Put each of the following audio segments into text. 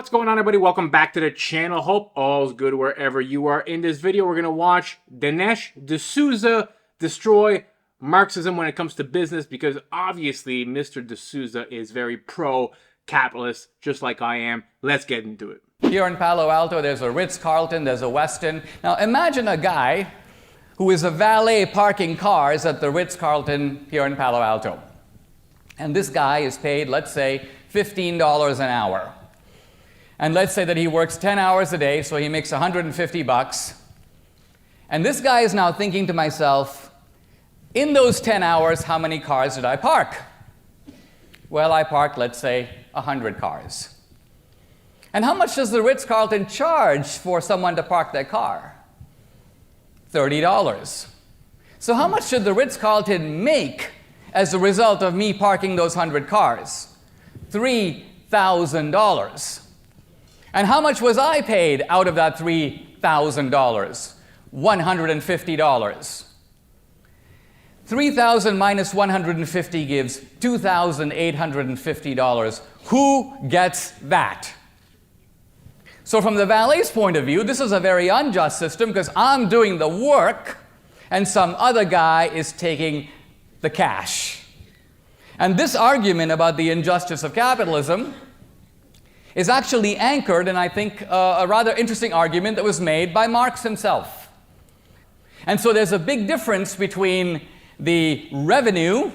What's going on, everybody? Welcome back to the channel. Hope all's good wherever you are. In this video, we're going to watch Dinesh D'Souza destroy Marxism when it comes to business, because obviously Mr. D'Souza is very pro-capitalist, just like I am. Let's get into it. Here in Palo Alto, there's a Ritz-Carlton, there's a Westin. Now imagine a guy who is a valet parking cars at the Ritz-Carlton here in Palo Alto. And this guy is paid, let's say, $15 an hour. And let's say that he works 10 hours a day, so he makes 150 bucks. And this guy is now thinking to myself, in those 10 hours, how many cars did I park? Well, I parked, let's say, 100 cars. And how much does the Ritz-Carlton charge for someone to park their car? $30. So how much should the Ritz-Carlton make as a result of me parking those 100 cars? $3,000. And how much was I paid out of that $3,000? $150. 3,000 minus 150 gives $2,850. Who gets that? So from the valet's point of view, this is a very unjust system, because I'm doing the work and some other guy is taking the cash. And this argument about the injustice of capitalism is actually anchored in, I think, a rather interesting argument that was made by Marx himself. And so there's a big difference between the revenue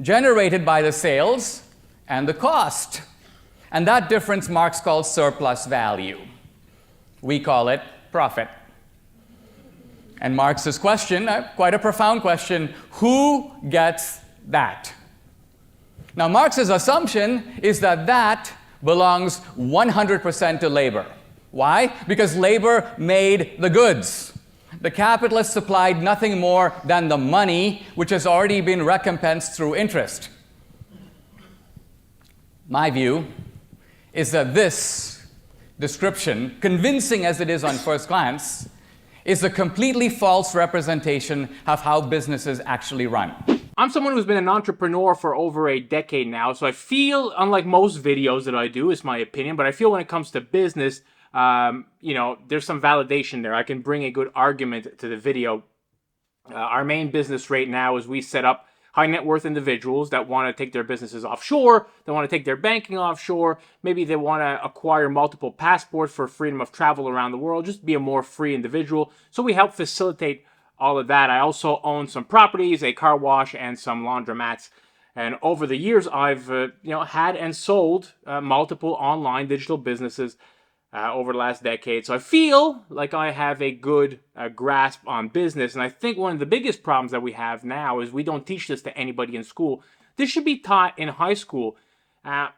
generated by the sales and the cost. And that difference Marx calls surplus value. We call it profit. And Marx's question, quite a profound question, who gets that? Now Marx's assumption is that that belongs 100% to labor. Why? Because labor made the goods. The capitalists supplied nothing more than the money, which has already been recompensed through interest. My view is that this description, convincing as it is on first glance, is a completely false representation of how businesses actually run. I'm someone who's been an entrepreneur for over a decade now, so I feel, unlike most videos that I do, is my opinion, but I feel when it comes to business, there's some validation there. I can bring a good argument to the video. Our main business right now is we set up high net worth individuals that want to take their businesses offshore, they want to take their banking offshore, maybe they want to acquire multiple passports for freedom of travel around the world, just be a more free individual. So we help facilitate all of that. I also own some properties, a car wash, and some laundromats. And over the years, I've had and sold multiple online digital businesses over the last decade. So I feel like I have a good grasp on business. And I think one of the biggest problems that we have now is we don't teach this to anybody in school. This should be taught in high school.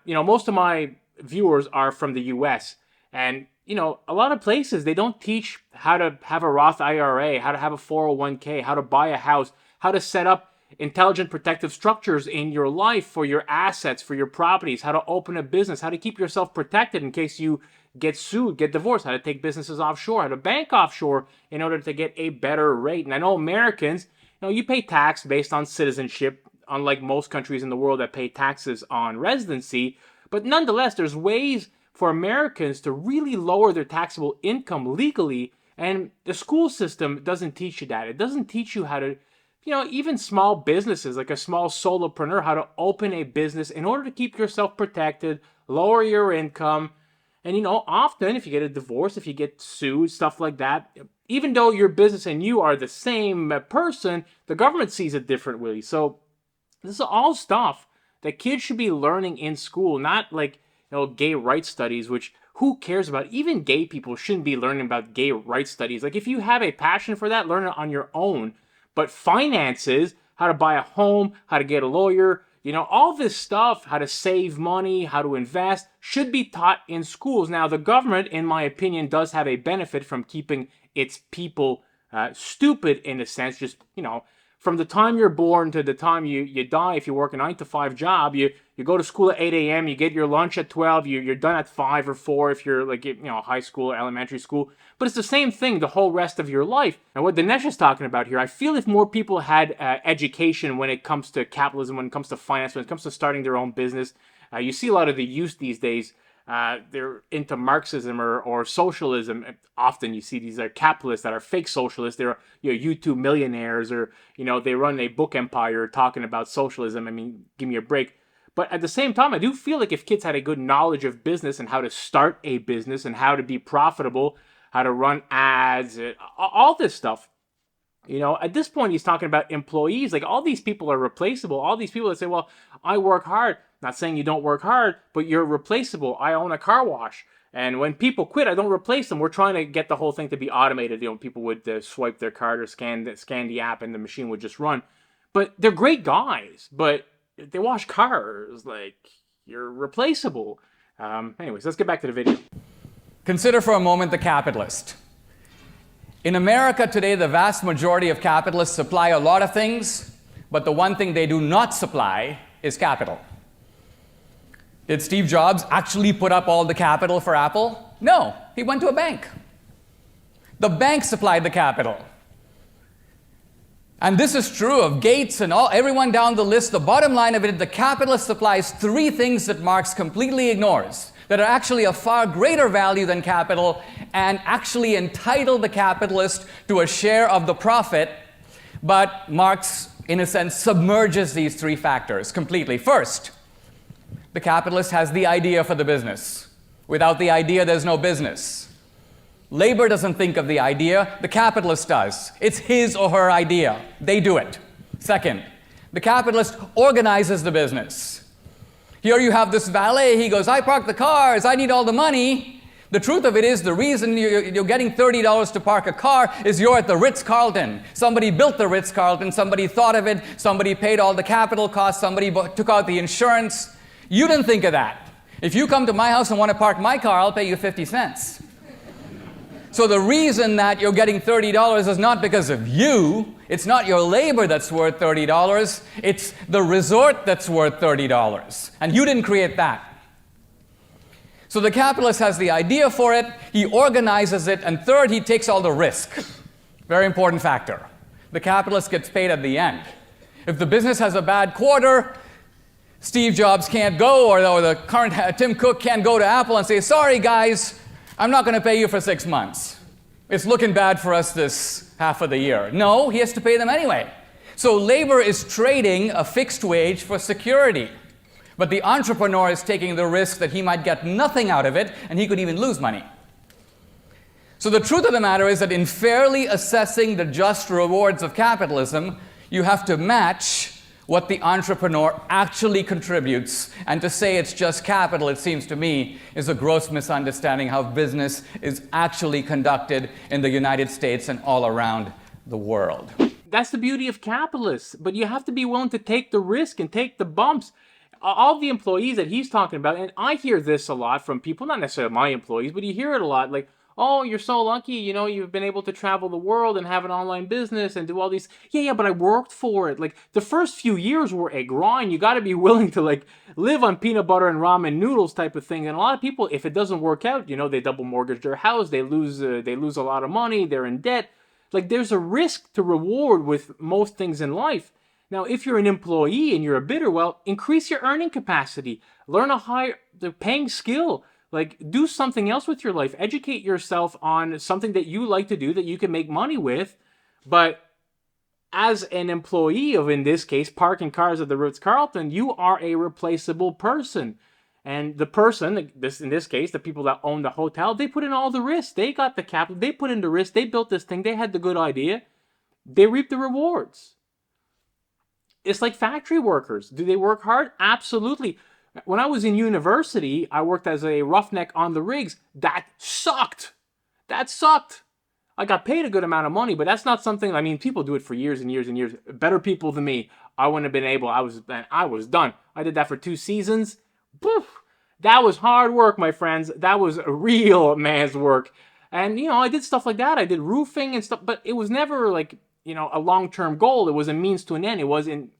Most of my viewers are from the US. And a lot of places, they don't teach how to have a Roth IRA, how to have a 401k, how to buy a house, how to set up intelligent protective structures in your life for your assets, for your properties, how to open a business, how to keep yourself protected in case you get sued, get divorced, how to take businesses offshore, how to bank offshore in order to get a better rate. And I know Americans, you pay tax based on citizenship, unlike most countries in the world that pay taxes on residency. But nonetheless, there's ways for Americans to really lower their taxable income legally, and the school system doesn't teach you that. It doesn't teach you how to, even small businesses, like a small solopreneur, how to open a business in order to keep yourself protected, lower your income. And often if you get a divorce, if you get sued, stuff like that, even though your business and you are the same person, the government sees it differently. So this is all stuff that kids should be learning in school, not like gay rights studies, which who cares about? Even gay people shouldn't be learning about gay rights studies. Like, if you have a passion for that, learn it on your own. But finances, how to buy a home, how to get a lawyer, all this stuff, how to save money, how to invest, should be taught in schools. Now, the government, in my opinion, does have a benefit from keeping its people stupid, in a sense. Just, from the time you're born to the time you die, if you work a 9-to-5 job, you go to school at 8 a.m., you get your lunch at 12, you're done at 5 or 4 if you're like, high school, elementary school. But it's the same thing the whole rest of your life. And what Dinesh is talking about here, I feel if more people had education when it comes to capitalism, when it comes to finance, when it comes to starting their own business, you see a lot of the youth these days they're into Marxism or socialism. Often you see these capitalists that are fake socialists. They're YouTube millionaires, or they run a book empire talking about socialism. I mean, give me a break. But at the same time, I do feel like if kids had a good knowledge of business and how to start a business and how to be profitable, how to run ads, all this stuff. At this point, he's talking about employees. Like, all these people are replaceable. All these people that say, well, I work hard. Not saying you don't work hard, but you're replaceable. I own a car wash. And when people quit, I don't replace them. We're trying to get the whole thing to be automated. People would swipe their card or scan the app and the machine would just run. But they're great guys. But they wash cars. Like, you're replaceable. Anyways, let's get back to the video. Consider for a moment the capitalist. In America today, the vast majority of capitalists supply a lot of things, but the one thing they do not supply is capital. Did Steve Jobs actually put up all the capital for Apple? No, he went to a bank. The bank supplied the capital. And this is true of Gates and everyone down the list. The bottom line of it, the capitalist supplies three things that Marx completely ignores, that are actually of far greater value than capital and actually entitle the capitalist to a share of the profit. But Marx, in a sense, submerges these three factors completely. First, the capitalist has the idea for the business. Without the idea, there's no business. Labor doesn't think of the idea, the capitalist does. It's his or her idea. They do it. Second, the capitalist organizes the business. Here you have this valet, he goes, I park the cars, I need all the money. The truth of it is, the reason you're getting $30 to park a car is you're at the Ritz-Carlton. Somebody built the Ritz-Carlton, somebody thought of it, somebody paid all the capital costs, somebody took out the insurance. You didn't think of that. If you come to my house and want to park my car, I'll pay you 50 cents. So the reason that you're getting $30 is not because of you. It's not your labor that's worth $30. It's the resort that's worth $30. And you didn't create that. So the capitalist has the idea for it, he organizes it, and third, he takes all the risk. Very important factor. The capitalist gets paid at the end. If the business has a bad quarter, Steve Jobs can't go, or the current Tim Cook can't go to Apple and say, sorry guys, I'm not going to pay you for 6 months. It's looking bad for us this half of the year. No, he has to pay them anyway. So labor is trading a fixed wage for security. But the entrepreneur is taking the risk that he might get nothing out of it, and he could even lose money. So the truth of the matter is that in fairly assessing the just rewards of capitalism, you have to match what the entrepreneur actually contributes. And to say it's just capital, it seems to me, is a gross misunderstanding how business is actually conducted in the United States and all around the world. That's the beauty of capitalists, but you have to be willing to take the risk and take the bumps. All the employees that he's talking about, and I hear this a lot from people, not necessarily my employees, but you hear it a lot, like, oh, you're so lucky, you've been able to travel the world and have an online business and do all these. Yeah, but I worked for it. Like, the first few years were a grind. You got to be willing to, like, live on peanut butter and ramen noodles type of thing. And a lot of people, if it doesn't work out, they double mortgage their house, they lose a lot of money, they're in debt. Like, there's a risk to reward with most things in life. Now, if you're an employee and you're a bidder, well, increase your earning capacity. Learn the paying skill. Like, do something else with your life. Educate yourself on something that you like to do that you can make money with. But as an employee of, in this case, parking cars at the Ritz-Carlton, you are a replaceable person. And the person, in this case, the people that own the hotel, they put in all the risk. They got the capital. They put in the risk. They built this thing. They had the good idea. They reap the rewards. It's like factory workers. Do they work hard? Absolutely. When I was in university, I worked as a roughneck on the rigs. That sucked. That sucked. I got paid a good amount of money, but that's not something, people do it for years and years and years. Better people than me. I wouldn't have been able, I was done. I did that for 2 seasons. Poof. That was hard work, my friends. That was a real man's work. And, I did stuff like that. I did roofing and stuff, but it was never like, a long-term goal. It was a means to an end. It wasn't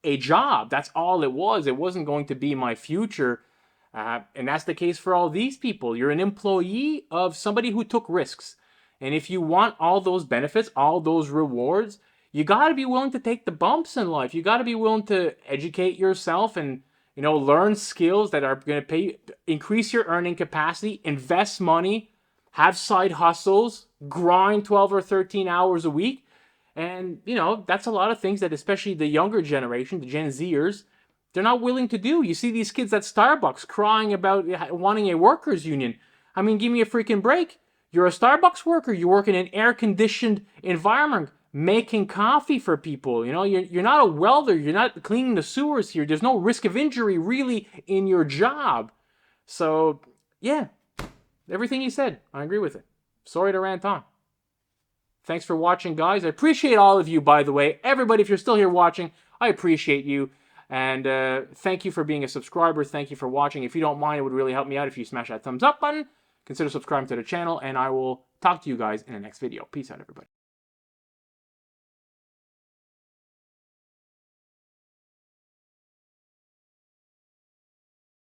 a job. That's all it was. It wasn't going to be my future. And that's the case for all these people. You're an employee of somebody who took risks. And if you want all those benefits, all those rewards, you got to be willing to take the bumps in life. You got to be willing to educate yourself and You know, learn skills that are going to increase your earning capacity, invest money, have side hustles, grind 12 or 13 hours a week. And, you know, that's a lot of things that especially the younger generation, the Gen Zers, they're not willing to do. You see these kids at Starbucks crying about wanting a workers' union. I mean, give me a freaking break. You're a Starbucks worker. You work in an air-conditioned environment making coffee for people. You know, you're not a welder. You're not cleaning the sewers here. There's no risk of injury really in your job. So, yeah, everything he said, I agree with it. Sorry to rant on. Thanks for watching, guys. I appreciate all of you, by the way. Everybody, if you're still here watching, I appreciate you. And thank you for being a subscriber. Thank you for watching. If you don't mind, it would really help me out if you smash that thumbs up button. Consider subscribing to the channel, and I will talk to you guys in the next video. Peace out, everybody.